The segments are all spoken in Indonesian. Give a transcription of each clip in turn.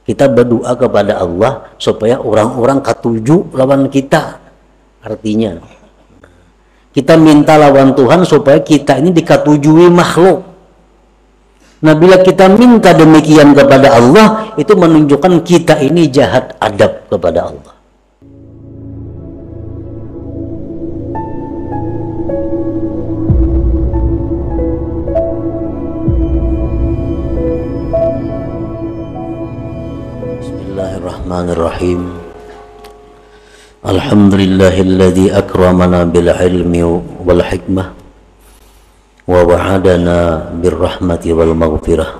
Kita berdoa kepada Allah supaya orang-orang katuju lawan kita. Artinya kita minta lawan Tuhan supaya kita ini dikatujui makhluk. Nah, bila kita minta demikian kepada Allah, itu menunjukkan kita ini jahat adab kepada Allah. Bismillahirrahmanirrahim. Alhamdulillahilladzi akramana bil ilmi wal hikmah wa wa'adana bir rahmati wal maghfirah.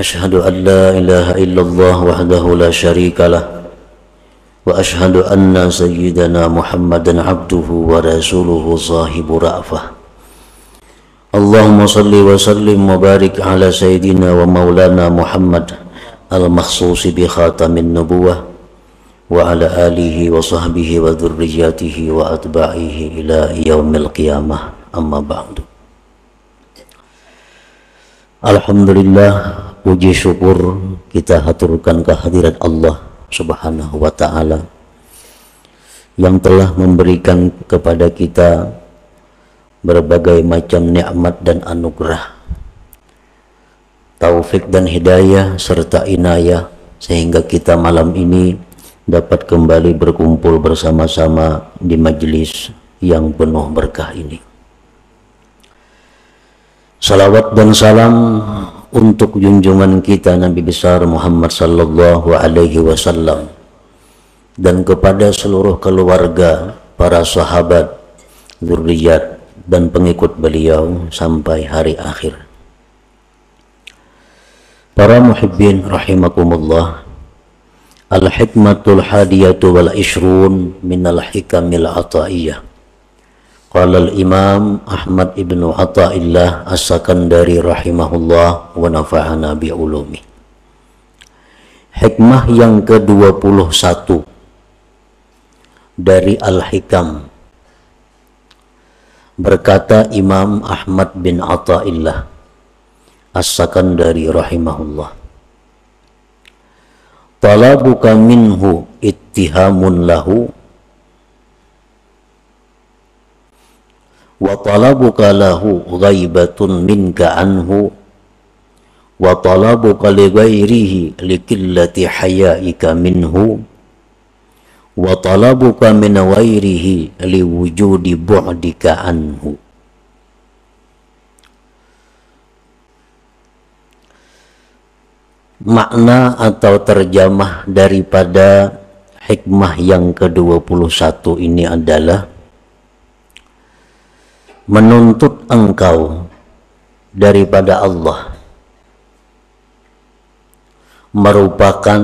Ashhadu an la ilaha illallah wahdahu la syarika lah wa ashhadu anna sayyidana Muhammadan abduhu wa rasuluhu sahibu ra'fah. Allahumma salli wa sallim wa barik ala sayyidina wa maulana Muhammad al-makhsusi bi khatamin nubuwah wa ala alihi wa sahbihi wa dhurriyyatihi wa atba'ihi ila yaumil qiyamah, amma ba'du. Alhamdulillah, puji syukur kita haturkan kehadirat Allah subhanahu wa ta'ala yang telah memberikan kepada kita berbagai macam nikmat dan anugerah, taufik dan hidayah serta inayah, sehingga kita malam ini dapat kembali berkumpul bersama-sama di majelis yang penuh berkah ini. Salawat dan salam untuk junjungan kita Nabi besar Muhammad sallallahu alaihi wasallam dan kepada seluruh keluarga, para sahabat, zuriat dan pengikut beliau sampai hari akhir. Para muhibbin rahimakumullah, al-hikmatul hadiyatu wal ishrun minal hikamil ataiyah. Qala al-imam Ahmad ibnu Athaillah as-Sakandari rahimahullah wa nafa'ana bi'ulumi. Hikmah yang ke-21 dari al-hikam. Berkata Imam Ahmad bin Athaillah as-Sakandari rahimahullah, talabuka minhu ittihamun lahu wa talabuka lahu ghaibatun minka anhu wa talabuka li ghairihi likillati hayaika minhu wa talabuka min ghairihi liwujudi bu'dika anhu. Makna atau terjemah daripada hikmah yang ke-21 ini adalah menuntut engkau daripada Allah merupakan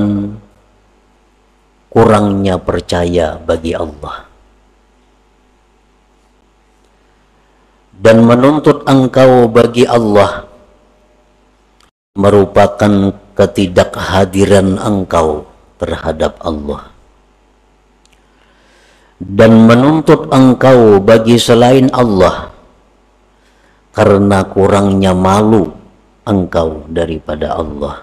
kurangnya percaya bagi Allah, dan menuntut engkau bagi Allah merupakan ketidakhadiran engkau terhadap Allah, dan menuntut engkau bagi selain Allah karena kurangnya malu engkau daripada Allah,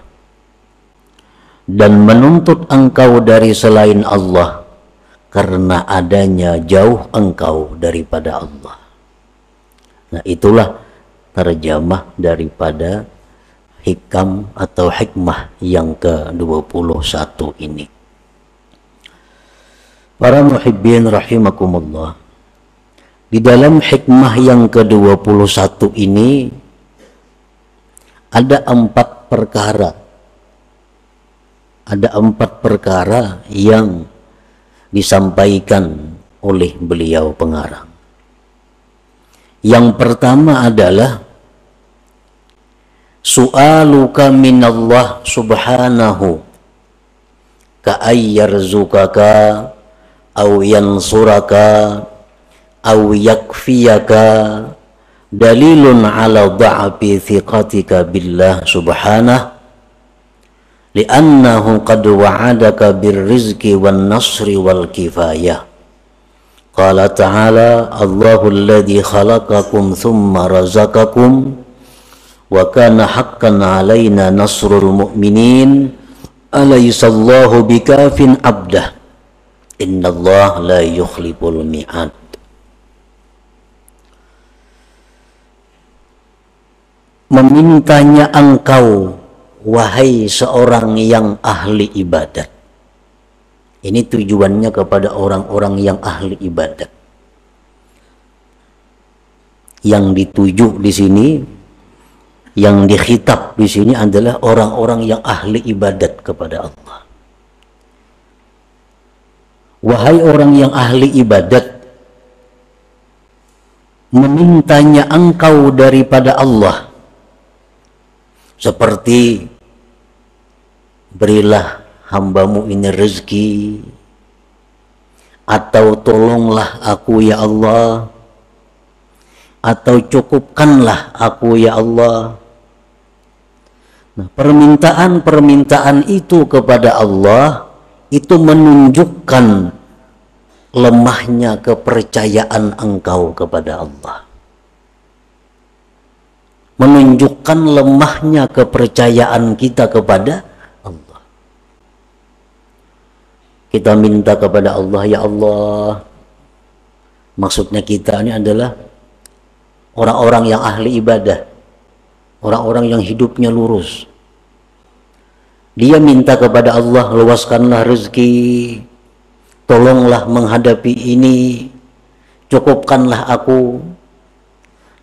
dan menuntut engkau dari selain Allah karena adanya jauh engkau daripada Allah. Nah, itulah terjemah daripada hikam atau hikmah yang ke-21 ini. Para muhibbin rahimakumullah, di dalam hikmah yang ke-21 ini ada 4 perkara. Ada 4 perkara yang disampaikan oleh beliau pengarang. Yang pertama adalah su'aluka minallah subhanahu ka'ayyarzukaka aw yansuraka aw yakfiyaka dalilun ala dha'fi thiqatika billah subhanahu li'annahu qad wa'adaka birrizqi wan nasri wal kifayah. Qala ta'ala Allahu alladhi khalaqakum thumma razaqakum wa kana haqqan alaina nasrul mu'minin Alaihissallahu bikafin abdah, innallaha la yukhliful mi'ad. Memintanya engkau, wahai seorang yang ahli ibadat. Ini tujuannya kepada orang-orang yang ahli ibadat. Yang dituju di sini, yang dikhitab di sini adalah orang-orang yang ahli ibadat kepada Allah. Wahai orang yang ahli ibadat, memintanya engkau daripada Allah, seperti berilah hambamu ini rezeki, atau tolonglah aku ya Allah, atau cukupkanlah aku ya Allah. Nah, permintaan-permintaan itu kepada Allah itu menunjukkan lemahnya kepercayaan engkau kepada Allah, menunjukkan lemahnya kepercayaan kita kepada Allah. Kita minta kepada Allah, ya Allah, maksudnya kita ini adalah orang-orang yang ahli ibadah, orang-orang yang hidupnya lurus. Dia minta kepada Allah, luaskanlah rezeki, tolonglah menghadapi ini, cukupkanlah aku.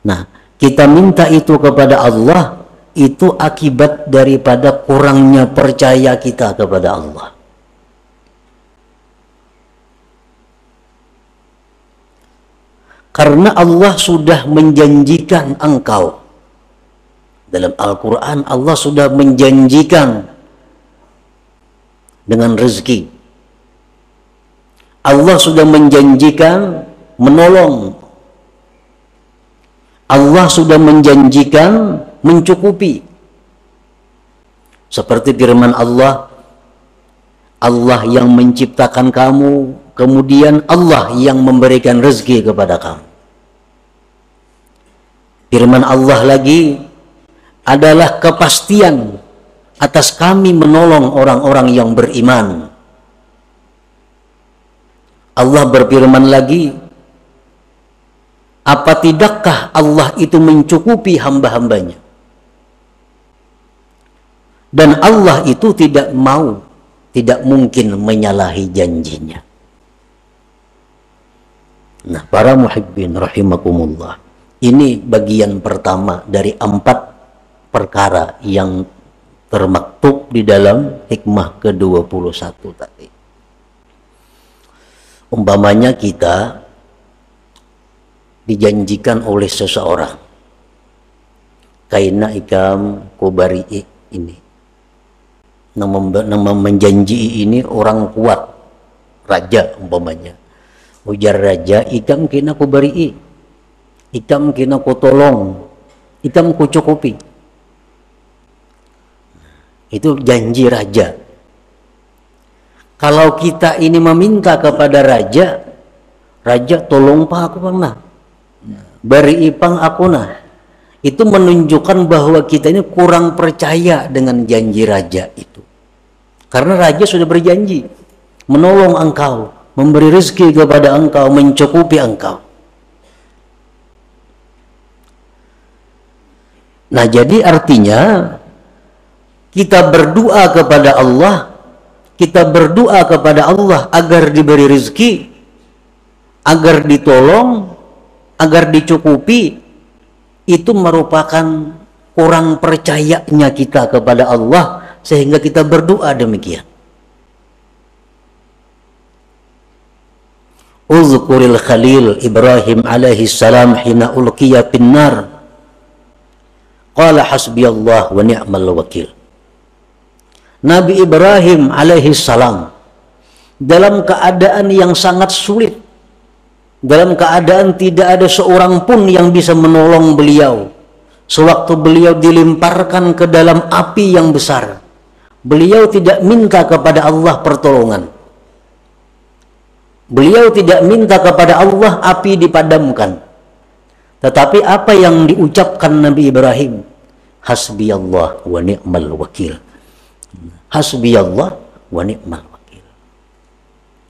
Nah, kita minta itu kepada Allah, itu akibat daripada kurangnya percaya kita kepada Allah. Karena Allah sudah menjanjikan engkau. Dalam Al-Quran Allah sudah menjanjikan dengan rezeki. Allah sudah menjanjikan menolong. Allah sudah menjanjikan mencukupi. Seperti firman Allah, Allah yang menciptakan kamu, kemudian Allah yang memberikan rezeki kepada kamu. Firman Allah lagi adalah kepastian atas kami menolong orang-orang yang beriman. Allah berfirman lagi, apa tidakkah Allah itu mencukupi hamba-hambanya? Dan Allah itu tidak mau, tidak mungkin menyalahi janjinya. Nah, para muhibbin rahimakumullah, ini bagian pertama dari 4 perkara yang termaktub di dalam hikmah ke-21 tadi. Umpamanya kita dijanjikan oleh seseorang, kaina ikam kubari'i ini, nama menjanji ini orang kuat, raja umpamanya, ujar raja, ikam kina kubari'i, ikam kina ku tolong, ikam ku cukupi. Itu janji raja. Kalau kita ini meminta kepada raja, raja tolong pak aku pang, beri ipang aku nah, itu menunjukkan bahwa kita ini kurang percaya dengan janji raja itu. Karena raja sudah berjanji menolong engkau, memberi rezeki kepada engkau, mencukupi engkau. Nah, jadi artinya kita berdoa kepada Allah, kita berdoa kepada Allah agar diberi rezeki, agar ditolong, agar dicukupi, itu merupakan kurang percayanya kita kepada Allah sehingga kita berdoa demikian. Uzkuril Khalil Ibrahim alaihi salam hina ulqiya finnar qala hasbiyallah wa ni'mal wakil. Nabi Ibrahim alaihi salam dalam keadaan yang sangat sulit, dalam keadaan tidak ada seorang pun yang bisa menolong beliau, sewaktu beliau dilemparkan ke dalam api yang besar, beliau tidak minta kepada Allah pertolongan, beliau tidak minta kepada Allah api dipadamkan, tetapi apa yang diucapkan Nabi Ibrahim? Hasbiyallah wa ni'mal wakil. Hasbiyallah wa ni'mal wakil.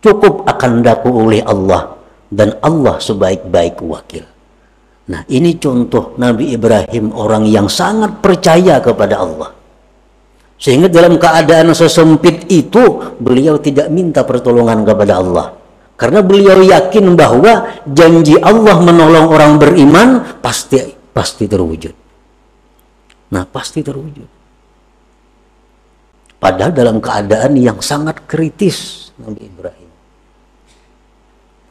Cukup akan daku oleh Allah dan Allah sebaik-baik wakil. Nah, ini contoh Nabi Ibrahim, orang yang sangat percaya kepada Allah. Sehingga dalam keadaan sesempit itu beliau tidak minta pertolongan kepada Allah. Karena beliau yakin bahwa janji Allah menolong orang beriman pasti terwujud. Nah, pasti terwujud. Padahal dalam keadaan yang sangat kritis Nabi Ibrahim.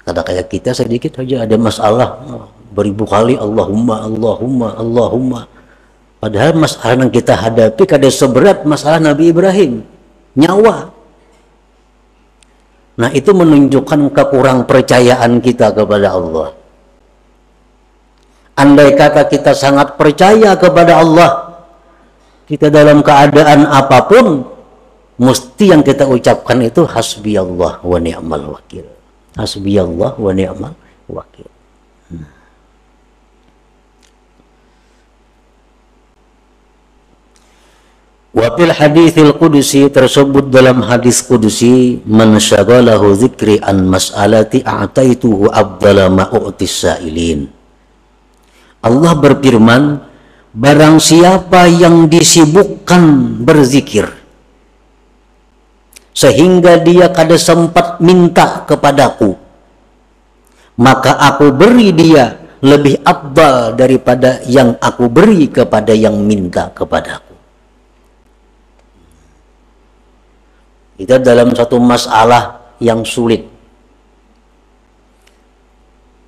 Kata kayak kita sedikit saja ada masalah, beribu kali Allahumma, Allahumma, Allahumma. Padahal masalah yang kita hadapi kada seberat masalah Nabi Ibrahim, nyawa. Nah, itu menunjukkan kekurang percayaan kita kepada Allah. Andai kata kita sangat percaya kepada Allah, kita dalam keadaan apapun, mesti yang kita ucapkan itu hasbiyallah wa ni'mal wakil. Hasbiyallah wa ni'mal wakil. Wa fil haditsil qudusi, tersebut dalam hadis qudusi, man syaghalahu dzikri an mas'alati a'taituhu afdala ma u'tis sa'ilin. Allah berfirman, barang siapa yang disibukkan berzikir sehingga dia kada sempat minta kepadaku, maka aku beri dia lebih afdal daripada yang aku beri kepada yang minta kepadaku. Kita dalam satu masalah yang sulit,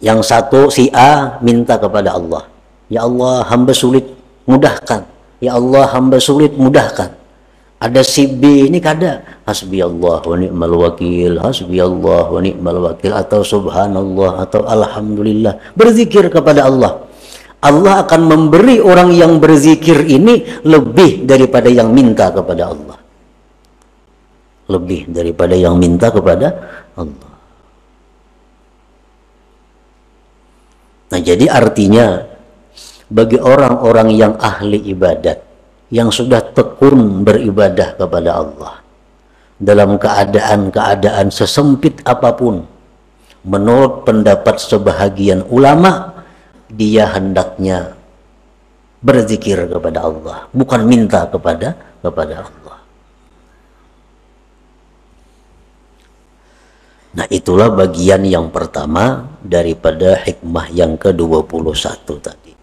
yang satu si A minta kepada Allah, ya Allah hamba sulit mudahkan, ya Allah hamba sulit mudahkan. Ada si B ini kada, hasbiyallah wa ni'mal wakil, hasbiyallah wa ni'mal wakil, atau subhanallah, atau alhamdulillah, berzikir kepada Allah. Allah akan memberi orang yang berzikir ini lebih daripada yang minta kepada Allah. Lebih daripada yang minta kepada Allah. Nah, jadi artinya bagi orang-orang yang ahli ibadat, yang sudah tekun beribadah kepada Allah dalam keadaan-keadaan sesempit apapun, menurut pendapat sebahagian ulama, dia hendaknya berzikir kepada Allah, bukan minta kepada Allah. Nah, itulah bagian yang pertama daripada hikmah yang ke-21 tadi.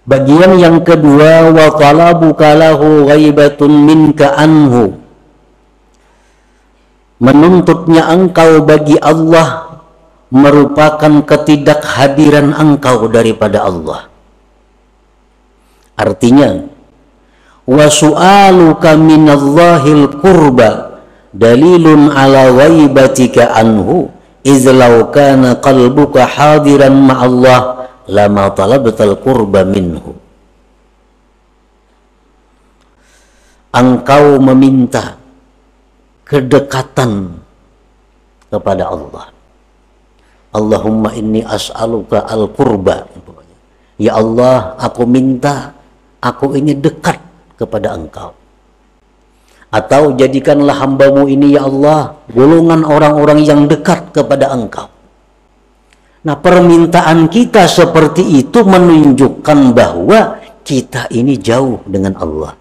Bagian yang kedua, wa talabuka lahu ghaibatun minka anhu. Menuntutnya engkau bagi Allah merupakan ketidakhadiran engkau daripada Allah. Artinya, wa su'aluka minallahil qurba dalilun ala ghaibatika anhu izlau kana qalbuka hadiran ma'allah lama talabtal qurba minhu. Engkau meminta kedekatan kepada Allah. Allahumma inni as'aluka al-qurba. Ya Allah, aku minta, aku ini dekat kepada engkau. Atau jadikanlah hambamu ini ya Allah golongan orang-orang yang dekat kepada engkau. Nah, permintaan kita seperti itu menunjukkan bahwa kita ini jauh dengan Allah.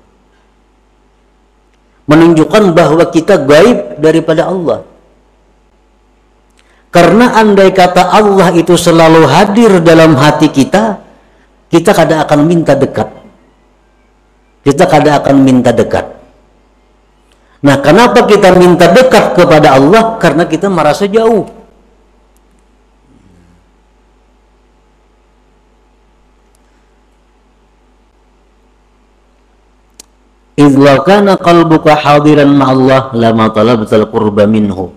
Menunjukkan bahwa kita gaib daripada Allah. Karena andai kata Allah itu selalu hadir dalam hati kita, kita kada akan minta dekat. Kita kada akan minta dekat. Nah, kenapa kita minta dekat kepada Allah? Karena kita merasa jauh. Idza kana qalbuka hadiran ma'allah lama talabtal qurba minhu.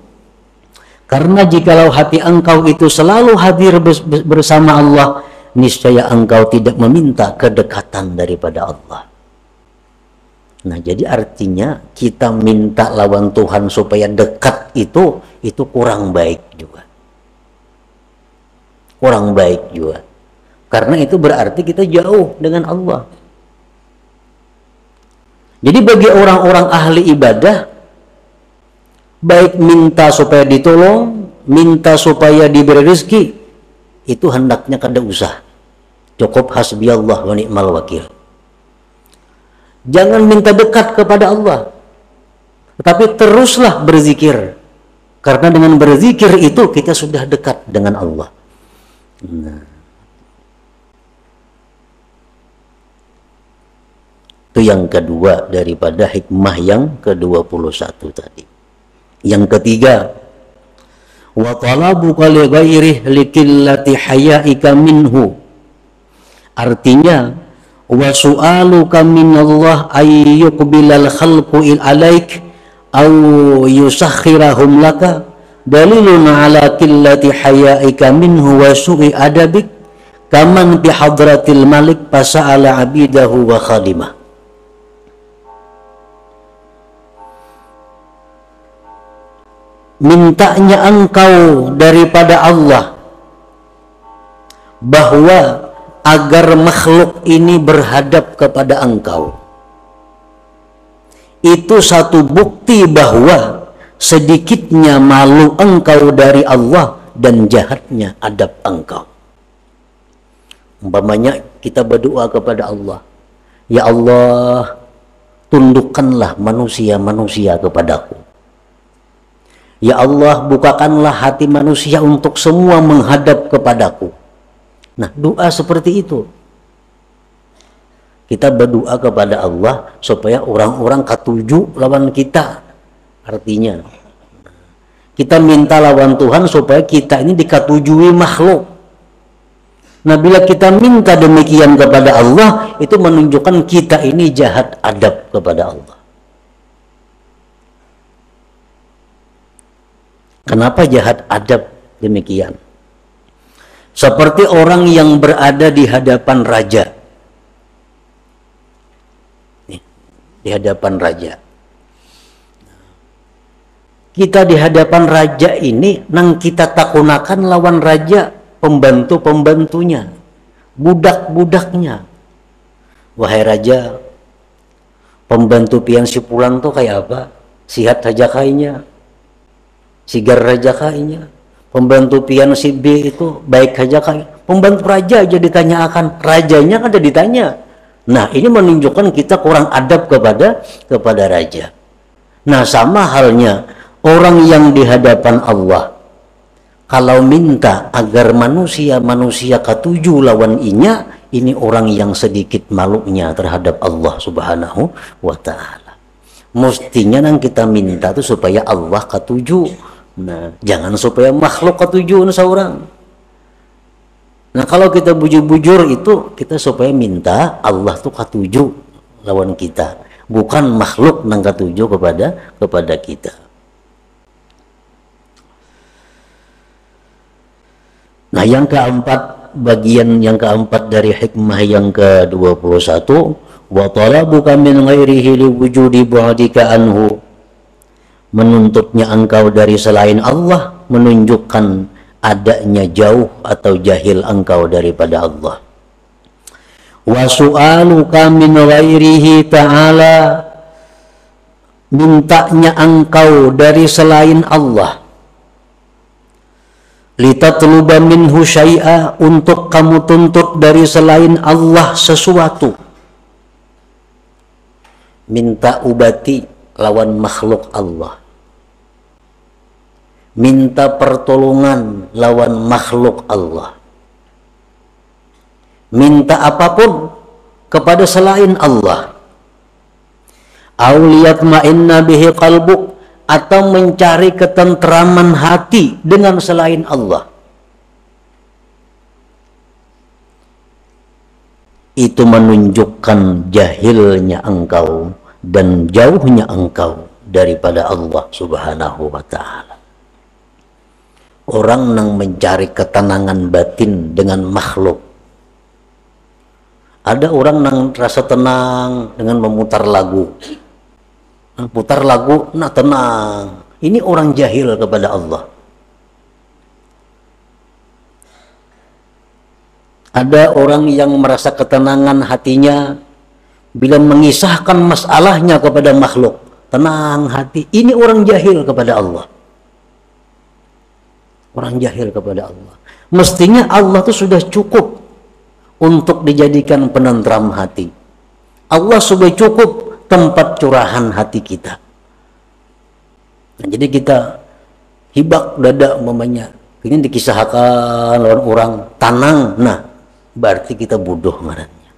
Karena jikalau hati engkau itu selalu hadir bersama Allah, niscaya engkau tidak meminta kedekatan daripada Allah. Nah, jadi artinya kita minta lawan Tuhan supaya dekat itu kurang baik juga. Kurang baik juga. Karena itu berarti kita jauh dengan Allah. Jadi bagi orang-orang ahli ibadah, baik minta supaya ditolong, minta supaya diberi rezeki, itu hendaknya kada usah. Cukup hasbiyallah wa ni'mal wakil. Jangan minta dekat kepada Allah, tetapi teruslah berzikir. Karena dengan berzikir itu kita sudah dekat dengan Allah. Nah, itu yang kedua daripada hikmah yang ke-21 tadi. Yang ketiga, wa talabuka li ghairihi likillati hayaika minhu. Artinya, wa su'aluka minallah ay yuqbilal khalqu alaik aw yusakhirahum laka dalilun ala qillati hayaika minhu wa su'i adabik kaman bi hadratil malik fasa'ala abidahu wa khadimah. Mintanya engkau daripada Allah bahwa agar makhluk ini berhadap kepada engkau, itu satu bukti bahwa sedikitnya malu engkau dari Allah dan jahatnya adab engkau. Umpamanya kita berdoa kepada Allah, ya Allah, tundukkanlah manusia-manusia kepadaku. Ya Allah, bukakanlah hati manusia untuk semua menghadap kepadaku. Nah, doa seperti itu. Kita berdoa kepada Allah supaya orang-orang katuju lawan kita. Artinya, kita minta lawan Tuhan supaya kita ini dikatujui makhluk. Nah, bila kita minta demikian kepada Allah, itu menunjukkan kita ini jahat adab kepada Allah. Kenapa jahat adab demikian? Seperti orang yang berada di hadapan raja. Nih, di hadapan raja. Kita di hadapan raja ini, nang kita takunakan lawan raja, pembantu-pembantunya, budak-budaknya. Wahai raja, pembantu pian si pulang tuh kayak apa? Sihat saja kayaknya. Sigar raja kayaknya. Pembantu pian si B itu baik saja kayaknya. Pembantu raja aja ditanyakan, rajanya kan ada ditanya. Nah, ini menunjukkan kita kurang adab kepada raja. Nah, sama halnya orang yang di hadapan Allah, kalau minta agar manusia-manusia katuju lawan inya, ini orang yang sedikit malunya terhadap Allah Subhanahu wa ta'ala. Mestinya yang kita minta itu supaya Allah katuju. Nah, jangan supaya makhluk katuju seorang. Nah, kalau kita bujur-bujur itu, kita supaya minta Allah tuh katuju lawan kita, bukan makhluk nang katuju kepada kita. Nah, yang keempat, bagian yang keempat dari hikmah yang ke-21, wa talabuka min ghairihi liwujudi bu'dika anhu. Menuntutnya engkau dari selain Allah menunjukkan adanya jauh atau jahil engkau daripada Allah. Wa su'aluka min ghairihi ta'ala, mintanya engkau dari selain Allah, litatluba minhu syai'a, untuk kamu tuntut dari selain Allah sesuatu. Minta ubati lawan makhluk Allah, minta pertolongan lawan makhluk Allah, minta apapun kepada selain Allah. Auliyatma'inna bihi qalbuk, atau mencari ketentraman hati dengan selain Allah. Itu menunjukkan jahilnya engkau dan jauhnya engkau daripada Allah Subhanahu wa ta'ala. Orang yang mencari ketenangan batin dengan makhluk. Ada orang yang rasa tenang dengan memutar lagu. Putar lagu, nak tenang. Ini orang jahil kepada Allah. Ada orang yang merasa ketenangan hatinya bila mengisahkan masalahnya kepada makhluk, tenang hati. Ini orang jahil kepada Allah. Orang jahil kepada Allah. Mestinya Allah itu sudah cukup untuk dijadikan penentram hati. Allah sudah cukup tempat curahan hati kita. Nah, jadi kita hibak dada umpamanya, ini dikisahkan lawan orang tanang, nah berarti kita bodoh ngarannya.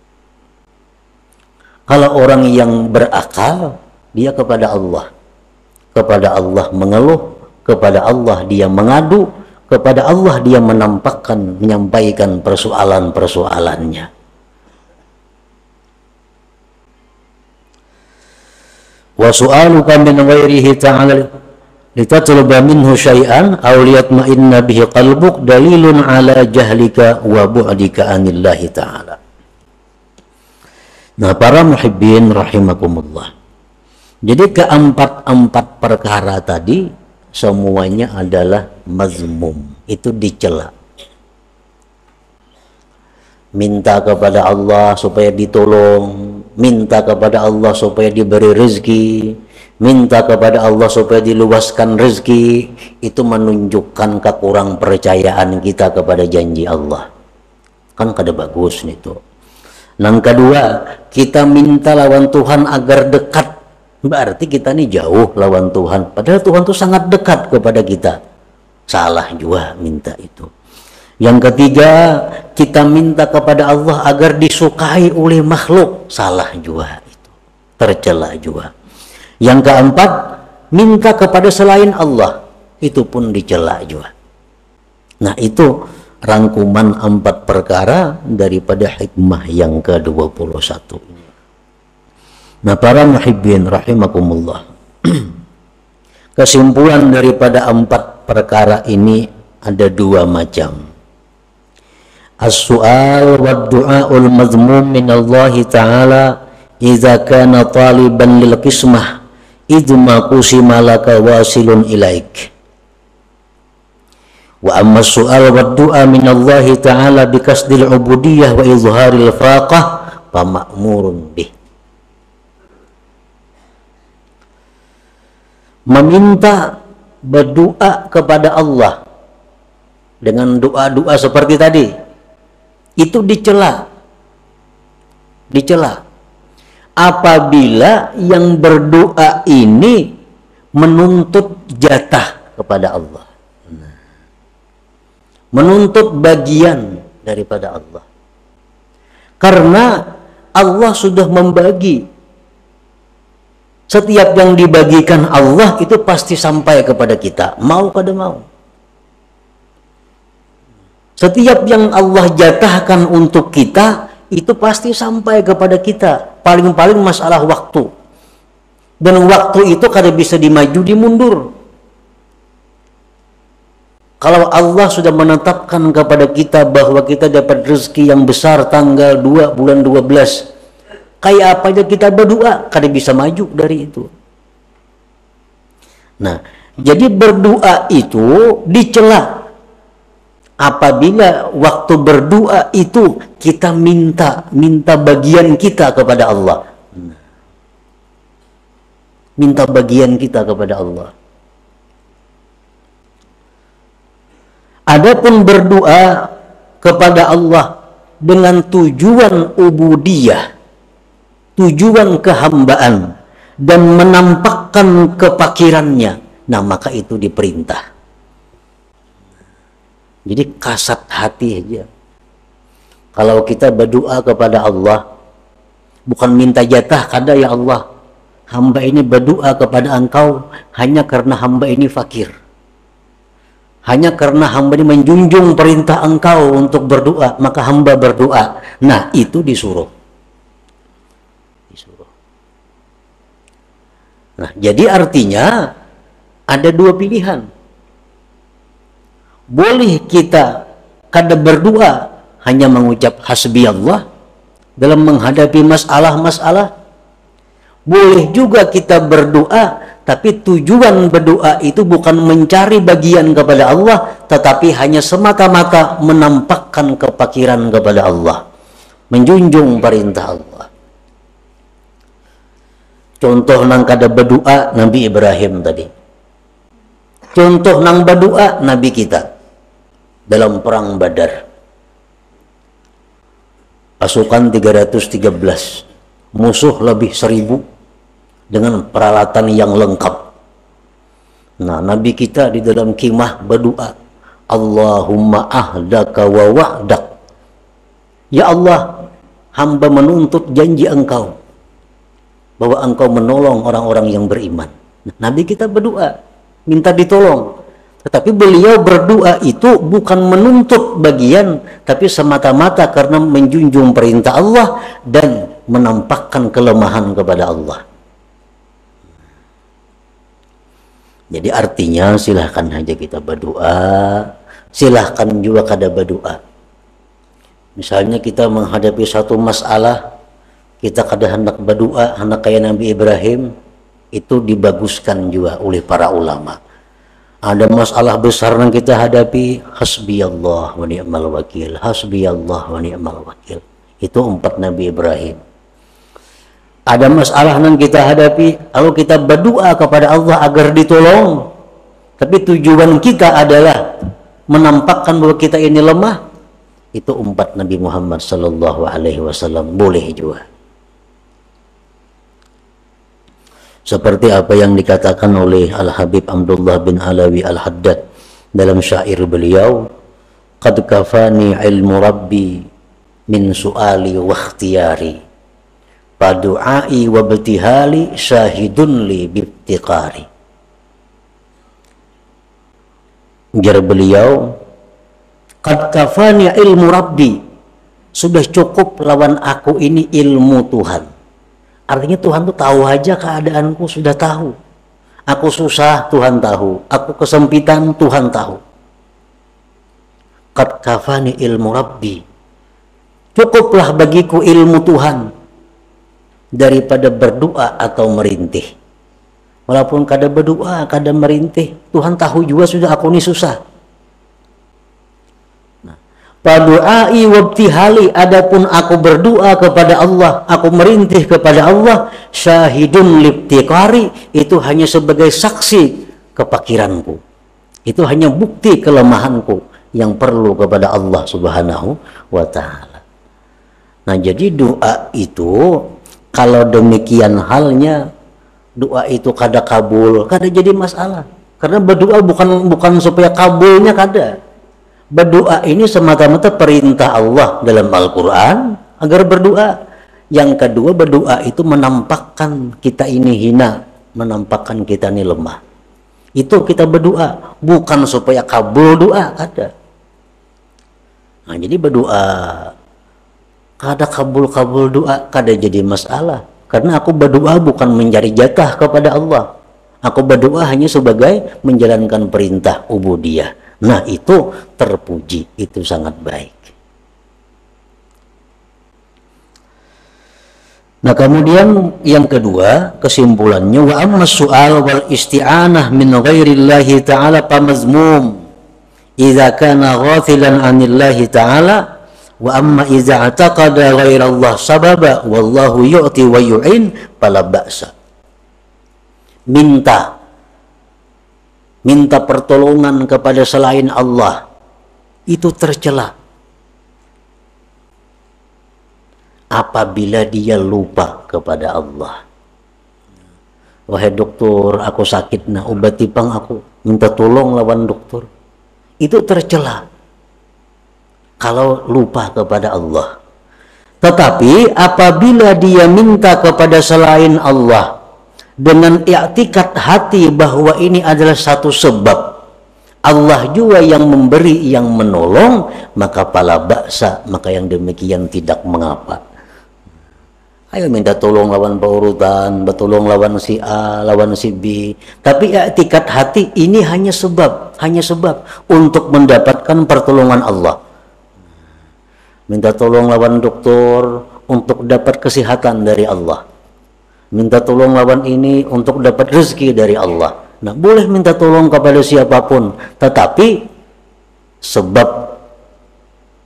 Kalau orang yang berakal, dia kepada Allah mengeluh, kepada Allah dia mengadu, kepada Allah dia menyampaikan persoalan-persoalannya. Wa su'aluka min ghairihi ta'ala litatluba minhu syai'an aw liyatma'inna bihi qalbuk dalilun ala jahlika wa bu'dika anillahi ta'ala. Nah, para muhibbin rahimakumullah. Jadi keempat-empat perkara tadi semuanya adalah mazmum, itu dicela. Minta kepada Allah supaya ditolong, minta kepada Allah supaya diberi rezeki, minta kepada Allah supaya diluaskan rezeki, itu menunjukkan kekurang percayaan kita kepada janji Allah. Kan kada bagus itu. Yang kedua, kita minta lawan Tuhan agar dekat, berarti kita nih jauh lawan Tuhan, padahal Tuhan tuh sangat dekat kepada kita. Salah juga minta itu. Yang ketiga, kita minta kepada Allah agar disukai oleh makhluk. Salah juga itu, tercela juga. Yang keempat, minta kepada selain Allah, itu pun dicela juga. Nah, itu rangkuman 4 perkara daripada hikmah yang ke-21. Nah, para muhibbin rahimakumullah, kesimpulan daripada 4 perkara ini ada 2 macam. As-su'al wa du'aul mazmum min Allah Ta'ala idza kana taliban lil qismah idma qusima laka wasilun ilaik. Wa amma as-su'al wa du'a min Allah Ta'ala bi kasdil ubudiyah wa izharil faqah fa ma'murun bih. Meminta, berdoa kepada Allah dengan doa-doa seperti tadi, itu dicela. Apabila yang berdoa ini menuntut jatah kepada Allah, menuntut bagian daripada Allah, karena Allah sudah membagi. Setiap yang dibagikan Allah itu pasti sampai kepada kita, mau kada mau. Setiap yang Allah jatahkan untuk kita itu pasti sampai kepada kita. Paling-paling masalah waktu. Dan waktu itu kada bisa dimaju dimundur. Kalau Allah sudah menetapkan kepada kita bahwa kita dapat rezeki yang besar tanggal 2 bulan 12, kayak apa aja kita berdoa, kada bisa maju dari itu. Nah, jadi berdoa itu dicela apabila waktu berdoa itu kita minta bagian kita kepada Allah. Minta bagian kita kepada Allah. Adapun berdoa kepada Allah dengan tujuan ubudiyah, tujuan kehambaan, dan menampakkan kepakirannya, nah maka itu diperintah. Jadi kasat hati aja. Kalau kita berdoa kepada Allah, bukan minta jatah, kada ya Allah, hamba ini berdoa kepada Engkau hanya karena hamba ini fakir, hanya karena hamba ini menjunjung perintah Engkau untuk berdoa, maka hamba berdoa. Nah, itu disuruh. Nah, jadi artinya ada 2 pilihan. Boleh kita kada berdoa, hanya mengucap hasbi Allah dalam menghadapi masalah-masalah. Boleh juga kita berdoa, tapi tujuan berdoa itu bukan mencari bagian kepada Allah, tetapi hanya semata-mata menampakkan kepakiran kepada Allah, menjunjung perintah Allah. Contoh nang kada berdoa Nabi Ibrahim tadi. Contoh nang berdoa Nabi kita dalam perang Badar. Pasukan 313, musuh lebih 1000 dengan peralatan yang lengkap. Nah, Nabi kita di dalam khimah berdoa, Allahumma ahdaka wa wa'dak. Ya Allah, hamba menuntut janji engkau bahwa engkau menolong orang-orang yang beriman. Nah, Nabi kita berdoa, minta ditolong. Tetapi beliau berdoa itu bukan menuntut bagian, tapi semata-mata karena menjunjung perintah Allah dan menampakkan kelemahan kepada Allah. Jadi artinya silahkan aja kita berdoa, silahkan juga kada berdoa. Misalnya kita menghadapi satu masalah, kita kada hendak berdoa, hendak kayak Nabi Ibrahim, itu dibaguskan juga oleh para ulama. Ada masalah besar yang kita hadapi, hasbiyallah wa ni'mal wakil, hasbiyallah wa ni'mal wakil. Itu 4 Nabi Ibrahim. Ada masalah yang kita hadapi, lalu kita berdoa kepada Allah agar ditolong, tapi tujuan kita adalah menampakkan bahwa kita ini lemah. Itu 4 Nabi Muhammad sallallahu alaihi wasallam, boleh juga. Seperti apa yang dikatakan oleh Al-Habib Abdullah bin Alawi Al-Haddad dalam syair beliau, qad kafani ilmu rabbi min su'ali wa ikhtiyari, padu'ai wa betihali syahidun li bibtiqari. Ujar beliau, qad kafani ilmu rabbi, sudah cukup lawan aku ini ilmu Tuhan. Artinya Tuhan tuh tahu aja keadaanku, sudah tahu. Aku susah, Tuhan tahu. Aku kesempitan, Tuhan tahu. Qad kafani ilmu rabbi, cukuplah bagiku ilmu Tuhan daripada berdoa atau merintih. Walaupun kada berdoa, kada merintih, Tuhan tahu juga sudah aku ini susah. Padu'ai wabtihali, adapun aku berdoa kepada Allah, aku merintih kepada Allah, syahidun libtiqari, itu hanya sebagai saksi kepakiranku. Itu hanya bukti kelemahanku yang perlu kepada Allah Subhanahu wa ta'ala. Nah, jadi doa itu kalau demikian halnya, doa itu kada kabul, kada jadi masalah. Karena berdoa bukan supaya kabulnya kada. Berdoa ini semata-mata perintah Allah dalam Al-Quran agar berdoa. Yang kedua, berdoa itu menampakkan kita ini hina, menampakkan kita ini lemah. Itu kita berdoa, bukan supaya kabul doa, kada. Nah, jadi berdoa kada kabul-kabul doa, kada jadi masalah. Karena aku berdoa bukan mencari jatah kepada Allah. Aku berdoa hanya sebagai menjalankan perintah ubudiyah. Nah, itu terpuji, itu sangat baik. Nah, kemudian yang kedua, kesimpulannya, wa amma su'al wal isti'anah min ghairillahi ta'ala pamazmum idza kana ghafilan 'anillahi ta'ala, wa amma idza i'taqada ghairallah sababa wallahu yu'ti wa yu'in fala ba'sa. Minta pertolongan kepada selain Allah itu tercela apabila dia lupa kepada Allah. Wahai dokter, aku sakit, nah obati pang aku, minta tolong lawan dokter. Itu tercela kalau lupa kepada Allah. Tetapi apabila dia minta kepada selain Allah dengan i'tikad hati bahwa ini adalah satu sebab, Allah juga yang memberi, yang menolong, maka pala baksa, maka yang demikian tidak mengapa. Ayo minta tolong lawan paurutan, bertolong lawan si A, lawan si B. Tapi i'tikad hati ini hanya sebab untuk mendapatkan pertolongan Allah. Minta tolong lawan dokter untuk dapat kesehatan dari Allah. Minta tolong lawan ini untuk dapat rezeki dari Allah. Nah, boleh minta tolong kepada siapapun, tetapi sebab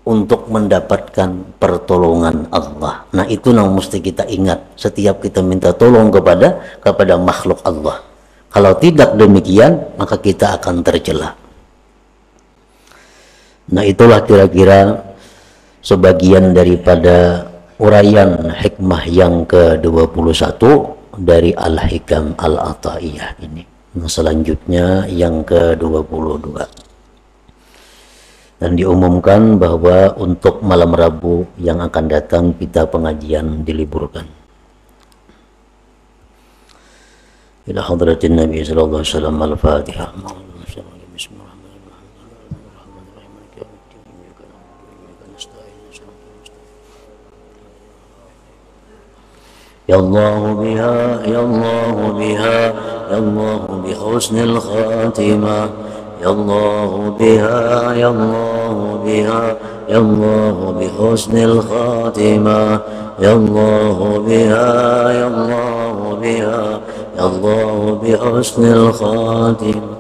untuk mendapatkan pertolongan Allah. Nah, itu yang mesti kita ingat setiap kita minta tolong kepada makhluk Allah. Kalau tidak demikian, maka kita akan tercela. Nah, itulah kira-kira sebagian daripada uraian hikmah yang ke-21 dari Al-Hikam Al-Ata'iyah ini. Nah, selanjutnya yang ke-22. Dan diumumkan bahwa untuk malam Rabu yang akan datang kita pengajian diliburkan. Ila hadratin Nabi sallallahu alaihi wasallam. Al-Fatihah. Ya Allah biha, ya Allah biha, ya Allah bi husnil khatimah. Ya Allah biha, ya Allah biha, ya Allah bi husnil khatimah. Ya Allah biha, ya Allah biha, ya Allah bi husnil khatimah.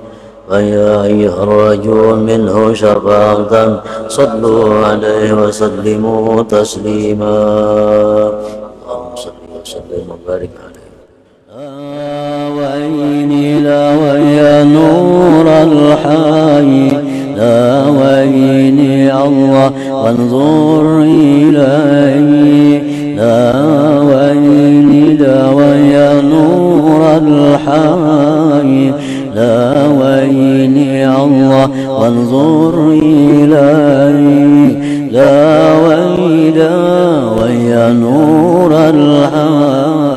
ويا أيها الرجل منه شفاعة صلوا عليه وسلموا تسليما. اللهم صل وسلم وبارك عليه. لا ويني لا ويا نور الحي، لا ويني الله وانظر إلي. لا ويني لا ويا نور الحي، لا ويني الله وانظر إلي. لا ويلا ويا نور الحي.